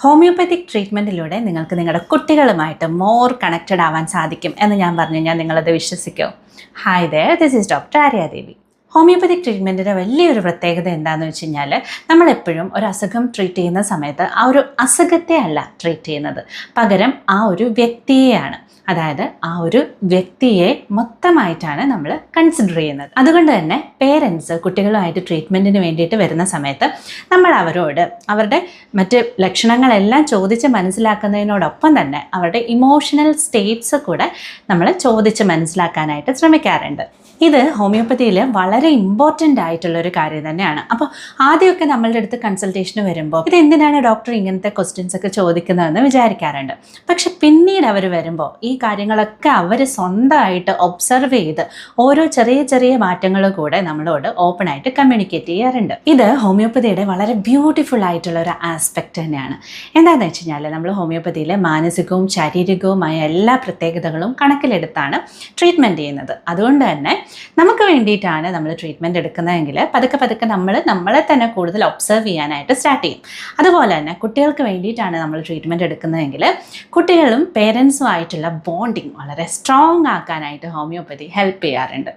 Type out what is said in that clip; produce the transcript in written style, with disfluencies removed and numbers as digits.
Homeopathic ട്രീറ്റ്മെൻറ്റിലൂടെ നിങ്ങൾക്ക് നിങ്ങളുടെ കുട്ടികളുമായിട്ട് more connected ആവാൻ സാധിക്കും എന്ന് ഞാൻ പറഞ്ഞു കഴിഞ്ഞാൽ നിങ്ങളത് വിശ്വസിക്കുമോ? Hi dear, this is doctor Aryadevi. Homeopathic ട്രീറ്റ്മെൻറ്റിൻ്റെ വലിയൊരു പ്രത്യേകത എന്താണെന്ന് വെച്ച് കഴിഞ്ഞാൽ നമ്മളെപ്പോഴും ഒരു അസുഖം ട്രീറ്റ് ചെയ്യുന്ന സമയത്ത് ആ ഒരു അസുഖത്തെ അല്ല ട്രീറ്റ് ചെയ്യുന്നത്, പകരം ആ ഒരു വ്യക്തിയെയാണ്. അതായത് ആ ഒരു വ്യക്തിയെ മൊത്തമായിട്ടാണ് നമ്മൾ കൺസിഡർ ചെയ്യുന്നത്. അതുകൊണ്ട് തന്നെ പേരൻസ് കുട്ടികളുമായിട്ട് ട്രീറ്റ്മെൻറ്റിന് വേണ്ടിയിട്ട് വരുന്ന സമയത്ത് നമ്മൾ അവരോട് അവരുടെ മറ്റ് ലക്ഷണങ്ങളെല്ലാം ചോദിച്ച് മനസ്സിലാക്കുന്നതിനോടൊപ്പം തന്നെ അവരുടെ ഇമോഷണൽ സ്റ്റേറ്റ്സ് കൂടെ നമ്മൾ ചോദിച്ച് മനസ്സിലാക്കാനായിട്ട് ശ്രമിക്കാറുണ്ട്. ഇത് ഹോമിയോപ്പതിയിൽ വളരെ ഇമ്പോർട്ടൻ്റ് ആയിട്ടുള്ളൊരു കാര്യം തന്നെയാണ്. അപ്പോൾ ആദ്യമൊക്കെ നമ്മളുടെ അടുത്ത് കൺസൾട്ടേഷന് വരുമ്പോൾ ഇതെന്തിനാണ് ഡോക്ടർ ഇങ്ങനത്തെ ക്വസ്റ്റ്യൻസ് ഒക്കെ ചോദിക്കുന്നതെന്ന് വിചാരിക്കാറുണ്ട്. പക്ഷെ പിന്നീട് അവർ വരുമ്പോൾ ഈ കാര്യങ്ങളൊക്കെ അവർ സ്വന്തമായിട്ട് ഒബ്സർവ് ചെയ്ത് ഓരോ ചെറിയ ചെറിയ മാറ്റങ്ങൾ കൂടെ നമ്മളോട് ഓപ്പണായിട്ട് കമ്മ്യൂണിക്കേറ്റ് ചെയ്യാറുണ്ട്. ഇത് ഹോമിയോപ്പതിയുടെ വളരെ ബ്യൂട്ടിഫുൾ ആയിട്ടുള്ള ഒരു ആസ്പെക്റ്റ് തന്നെയാണ്. എന്താണെന്ന് വെച്ച് കഴിഞ്ഞാൽ നമ്മൾ ഹോമിയോപ്പതിയിൽ മാനസികവും ശാരീരികവുമായ എല്ലാ പ്രത്യേകതകളും കണക്കിലെടുത്താണ് ട്രീറ്റ്മെൻറ്റ് ചെയ്യുന്നത്. അതുകൊണ്ട് തന്നെ നമുക്ക് വേണ്ടിയിട്ടാണ് നമ്മൾ ട്രീറ്റ്മെൻറ്റ് എടുക്കുന്നതെങ്കിൽ പതുക്കെ നമ്മളെ തന്നെ കൂടുതൽ ഒബ്സർവ് ചെയ്യാനായിട്ട് സ്റ്റാർട്ട് ചെയ്യും. അതുപോലെ തന്നെ കുട്ടികൾക്ക് വേണ്ടിയിട്ടാണ് നമ്മൾ ട്രീറ്റ്മെൻറ്റ് എടുക്കുന്നതെങ്കിൽ കുട്ടികളും പേരൻസും ആയിട്ടുള്ള ബോണ്ടിങ് വളരെ സ്ട്രോങ് ആക്കാനായിട്ട് ഹോമിയോപ്പതി ഹെൽപ്പ് ചെയ്യാറുണ്ട്.